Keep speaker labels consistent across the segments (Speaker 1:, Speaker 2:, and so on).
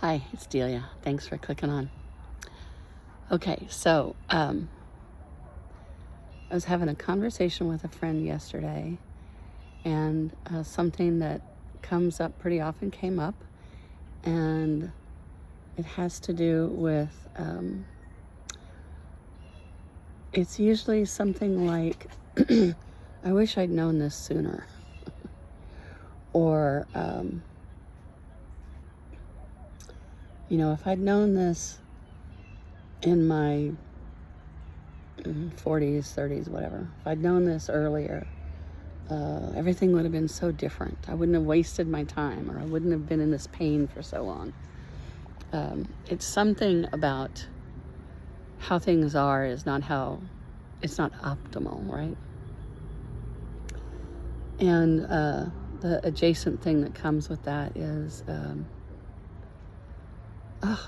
Speaker 1: Hi, it's Delia. Thanks for clicking on. Okay, so I was having a conversation with a friend yesterday, and something that comes up pretty often came up, and it has to do with, it's usually something like, I wish I'd known this sooner, or, if I'd known this in my 40s, 30s, whatever, if I'd known this earlier, everything would have been so different. I wouldn't have wasted my time, or I wouldn't have been in this pain for so long. It's something about how things are is not it's not optimal, right? And the adjacent thing that comes with that is,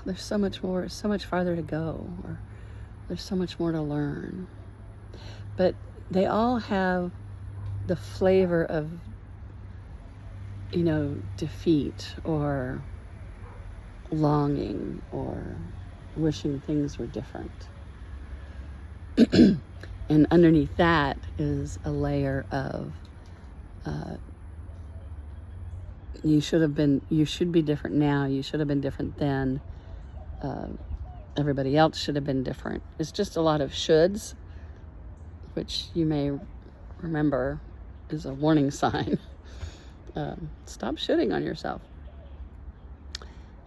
Speaker 1: there's so much more, so much farther to go, or there's so much more to learn. But they all have the flavor of, defeat, or longing, or wishing things were different. And underneath that is a layer of, you should be different now, you should have been different then, everybody else should have been different. It's just a lot of shoulds, which you may remember is a warning sign. Stop shooting on yourself.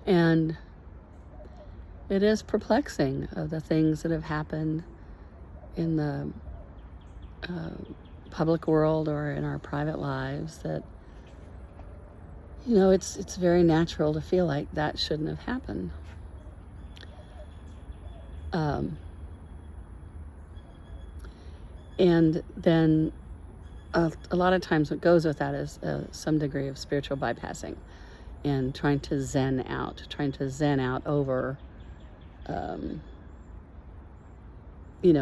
Speaker 1: And it is perplexing, the things that have happened in the public world or in our private lives, that it's very natural to feel like that shouldn't have happened. And then a lot of times what goes with that is some degree of spiritual bypassing, and trying to zen out over,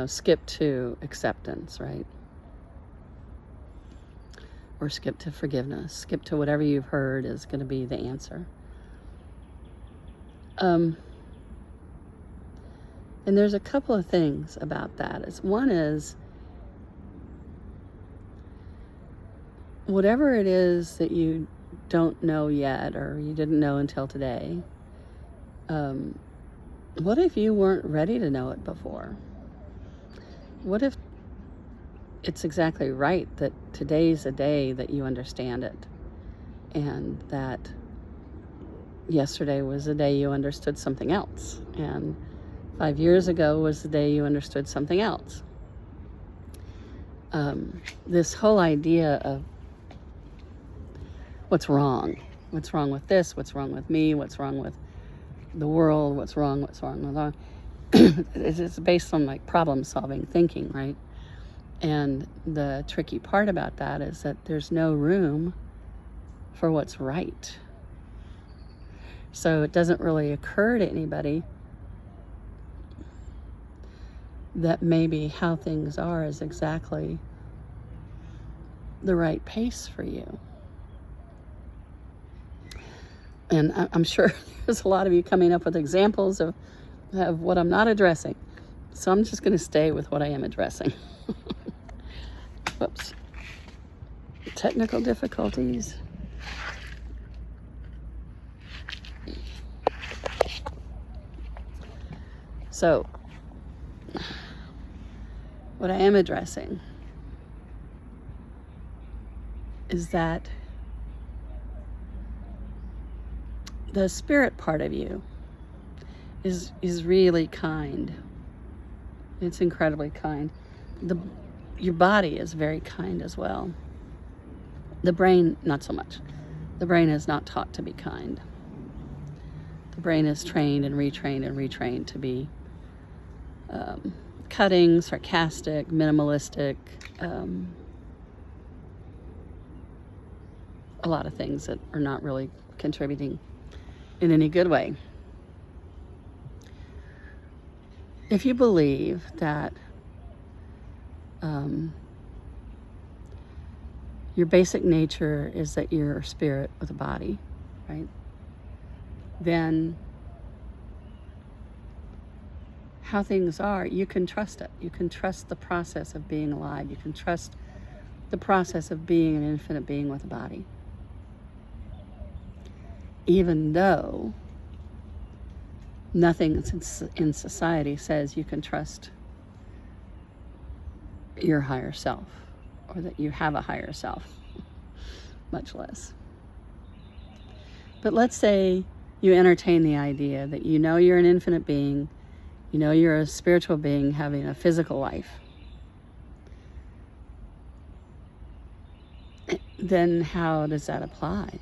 Speaker 1: skip to acceptance, right? Or skip to forgiveness, skip to whatever you've heard is going to be the answer. And there's a couple of things about that. One is, whatever it is that you don't know yet, or you didn't know until today, what if you weren't ready to know it before? What if it's exactly right that today's a day that you understand it, and that yesterday was the day you understood something else, and 5 years ago was the day you understood something else? This whole idea of what's wrong with this, what's wrong with me, what's wrong with the world, what's wrong with all, it's based on like problem solving thinking, right? And the tricky part about that is that there's no room for what's right. So it doesn't really occur to anybody that maybe how things are is exactly the right pace for you. And I'm sure there's a lot of you coming up with examples of what I'm not addressing. So I'm just going to stay with what I am addressing. Whoops. Technical difficulties. So, what I am addressing is that the spirit part of you is really kind. It's incredibly kind. Your body is very kind as well. The brain, not so much. The brain is not taught to be kind. The brain is trained and retrained to be cutting, sarcastic, minimalistic, a lot of things that are not really contributing in any good way. If you believe that your basic nature is that you're a spirit with a body, right? Then how things are, you can trust it. You can trust the process of being alive. You can trust the process of being an infinite being with a body. Even though nothing in society says you can trust your higher self, or that you have a higher self, much less. But let's say you entertain the idea that you know you're an infinite being, you know you're a spiritual being having a physical life. Then how does that apply?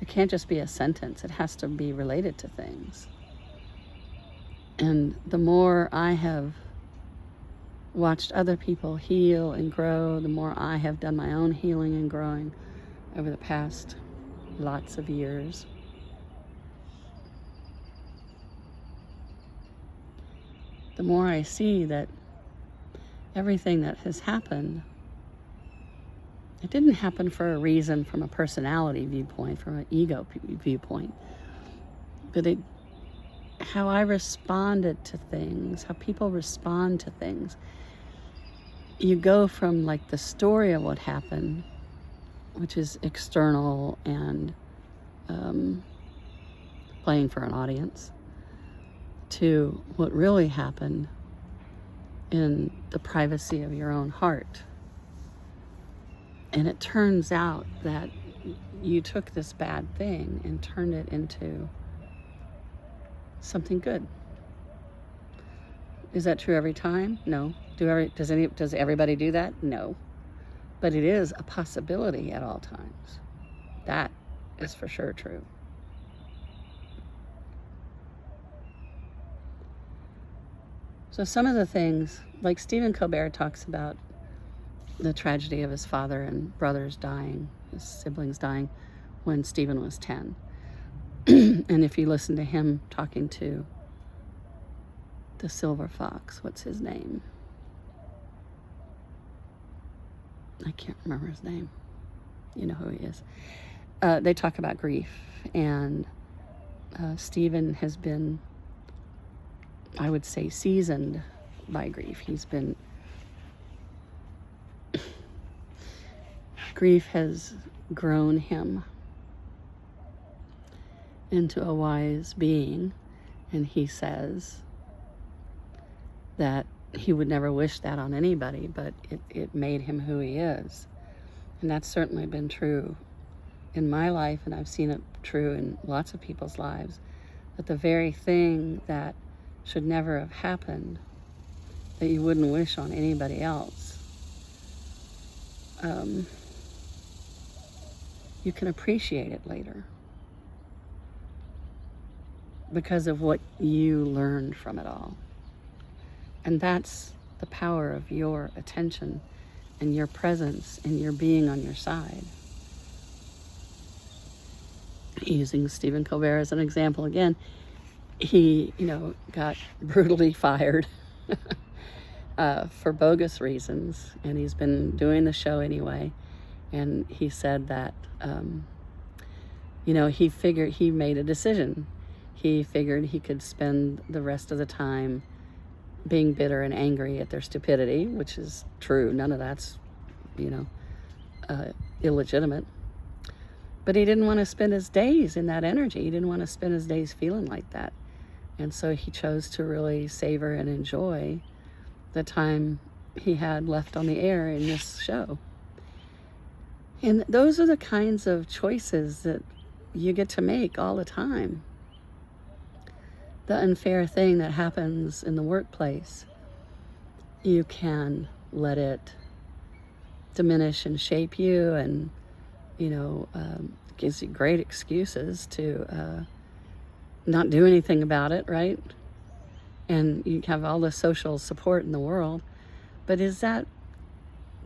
Speaker 1: It can't just be a sentence. It has to be related to things. And the more I have watched other people heal and grow, the more I have done my own healing and growing over the past lots of years, the more I see that everything that has happened, it didn't happen for a reason from a personality viewpoint, from an ego viewpoint, but how I responded to things, how people respond to things. You go from like the story of what happened, which is external and playing for an audience, to what really happened in the privacy of your own heart. And it turns out that you took this bad thing and turned it into something good. Is that true every time? No. Does everybody do that? No. But it is a possibility at all times. That is for sure true. So some of the things, like Stephen Colbert talks about the tragedy of his father and brothers dying, his siblings dying, when Stephen was 10. And if you listen to him talking to the silver fox, what's his name? I can't remember his name. You know who he is. They talk about grief, and Stephen has been, I would say, seasoned by grief. Grief has grown him into a wise being, and he says that he would never wish that on anybody, but it made him who he is. And that's certainly been true in my life, and I've seen it true in lots of people's lives, that the very thing that should never have happened, that you wouldn't wish on anybody else, you can appreciate it later because of what you learned from it all. And that's the power of your attention and your presence and your being on your side. Using Stephen Colbert as an example again, he, got brutally fired for bogus reasons, and he's been doing the show anyway. And he said that, he made a decision. He figured he could spend the rest of the time being bitter and angry at their stupidity, which is true. None of that's, illegitimate. But he didn't want to spend his days in that energy. He didn't want to spend his days feeling like that. And so he chose to really savor and enjoy the time he had left on the air in this show. And those are the kinds of choices that you get to make all the time. The unfair thing that happens in the workplace, you can let it diminish and shape you, and gives you great excuses to not do anything about it, right? And you have all the social support in the world, but is that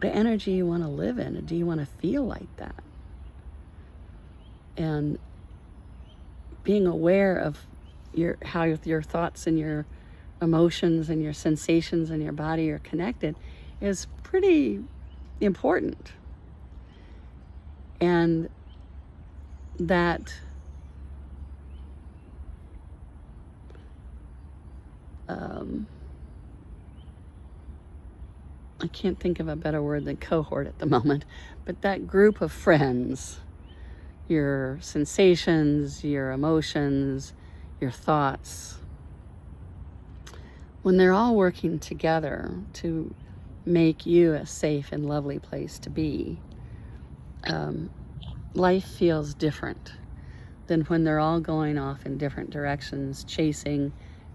Speaker 1: the energy you want to live in? Or do you want to feel like that? And being aware of how your thoughts and your emotions and your sensations and your body are connected is pretty important. And that I can't think of a better word than cohort at the moment, but that group of friends, your sensations, your emotions, your thoughts, when they're all working together to make you a safe and lovely place to be, life feels different than when they're all going off in different directions, chasing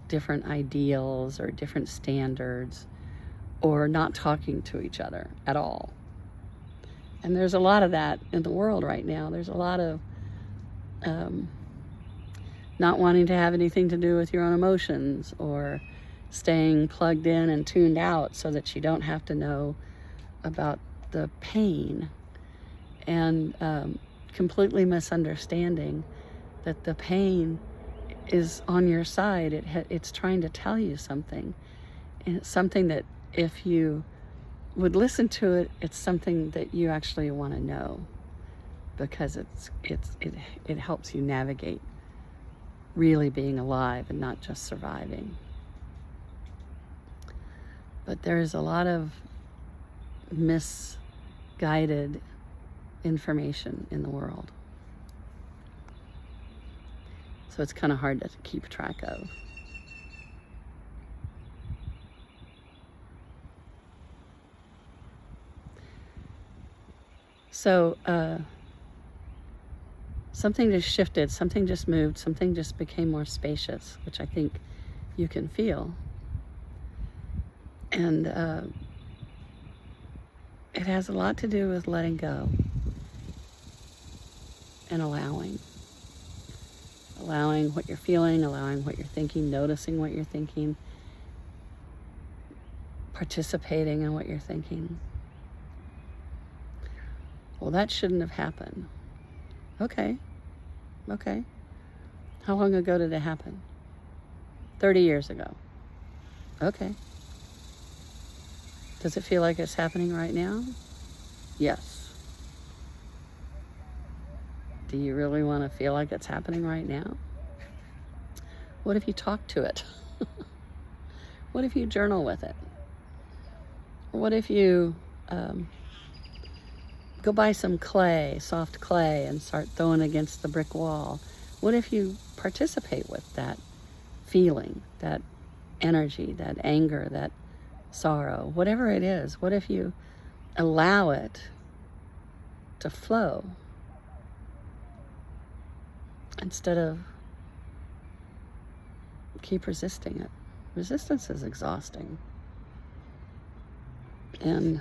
Speaker 1: different ideals or different standards, or not talking to each other at all. And there's a lot of that in the world right now. There's a lot of not wanting to have anything to do with your own emotions, or staying plugged in and tuned out so that you don't have to know about the pain, and completely misunderstanding that the pain is on your side. It's trying to tell you something, and it's something that if you would listen to it, it's something that you actually want to know, because it helps you navigate really being alive and not just surviving. But there's a lot of misguided information in the world, so it's kind of hard to keep track of. So something just shifted, something just moved, something just became more spacious, which I think you can feel. And it has a lot to do with letting go and allowing what you're feeling, allowing what you're thinking, noticing what you're thinking, participating in what you're thinking. Well, that shouldn't have happened. Okay. How long ago did it happen? 30 years ago. Okay. Does it feel like it's happening right now? Yes. Do you really want to feel like it's happening right now? What if you talk to it? What if you journal with it? What if you go buy some clay, soft clay, and start throwing against the brick wall? What if you participate with that feeling, that energy, that anger, that sorrow, whatever it is? What if you allow it to flow instead of keep resisting it? Resistance is exhausting. And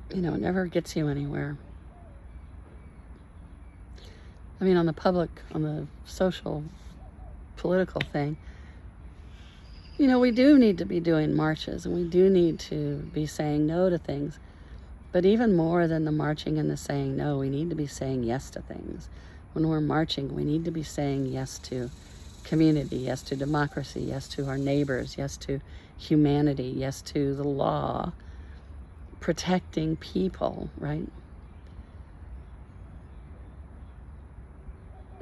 Speaker 1: it never gets you anywhere. I mean, on the social, political thing, we do need to be doing marches, and we do need to be saying no to things. But even more than the marching and the saying no, we need to be saying yes to things. When we're marching, we need to be saying yes to community, yes to democracy, yes to our neighbors, yes to humanity, yes to the law, protecting people, right?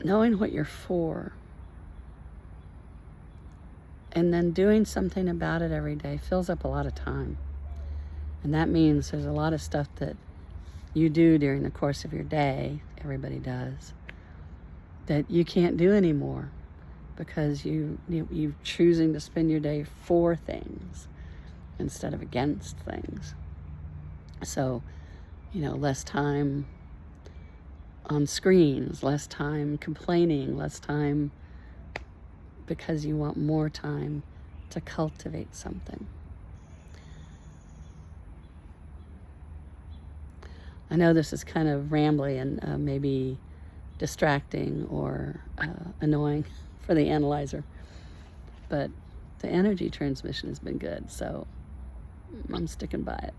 Speaker 1: Knowing what you're for, and then doing something about it every day fills up a lot of time. And that means there's a lot of stuff that you do during the course of your day, everybody does, that you can't do anymore because you're choosing to spend your day for things instead of against things. So, less time on screens, less time complaining, less time because you want more time to cultivate something. I know this is kind of rambly and maybe distracting or annoying for the analyzer, but the energy transmission has been good, so I'm sticking by it.